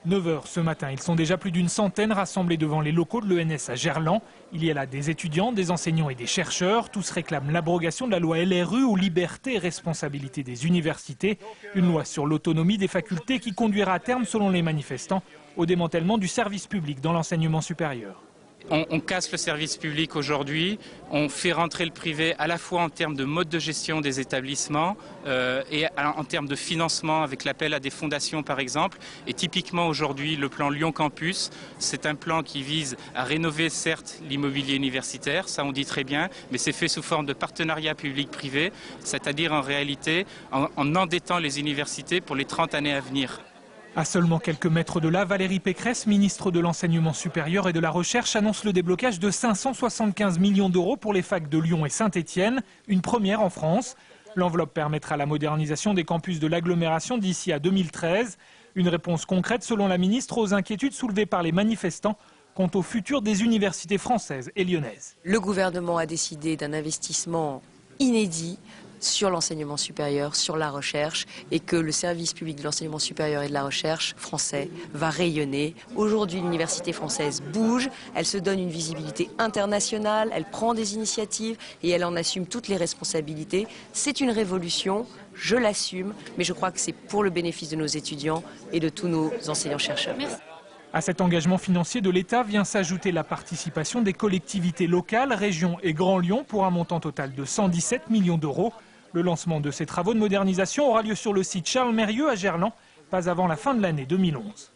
9 h ce matin, ils sont déjà plus d'une centaine rassemblés devant les locaux de l'ENS à Gerland. Il y a là des étudiants, des enseignants et des chercheurs. Tous réclament l'abrogation de la loi LRU ou liberté et responsabilité des universités. Une loi sur l'autonomie des facultés qui conduira à terme, selon les manifestants, au démantèlement du service public dans l'enseignement supérieur. On casse le service public aujourd'hui, on fait rentrer le privé à la fois en termes de mode de gestion des établissements et en termes de financement avec l'appel à des fondations par exemple. Et typiquement aujourd'hui le plan Lyon Campus, c'est un plan qui vise à rénover certes l'immobilier universitaire, ça on dit très bien, mais c'est fait sous forme de partenariat public-privé, c'est-à-dire en réalité en endettant les universités pour les 30 années à venir. À seulement quelques mètres de là, Valérie Pécresse, ministre de l'Enseignement supérieur et de la Recherche, annonce le déblocage de 575 millions d'euros pour les facs de Lyon et Saint-Étienne, une première en France. L'enveloppe permettra la modernisation des campus de l'agglomération d'ici à 2013. Une réponse concrète, selon la ministre, aux inquiétudes soulevées par les manifestants quant au futur des universités françaises et lyonnaises. Le gouvernement a décidé d'un investissement inédit sur l'enseignement supérieur, sur la recherche, et que le service public de l'enseignement supérieur et de la recherche français va rayonner. Aujourd'hui, l'université française bouge, elle se donne une visibilité internationale, elle prend des initiatives et elle en assume toutes les responsabilités. C'est une révolution, je l'assume, mais je crois que c'est pour le bénéfice de nos étudiants et de tous nos enseignants-chercheurs. Merci. À cet engagement financier de l'État vient s'ajouter la participation des collectivités locales, régions et Grand Lyon pour un montant total de 117 millions d'euros. Le lancement de ces travaux de modernisation aura lieu sur le site Charles Mérieux à Gerland, pas avant la fin de l'année 2011.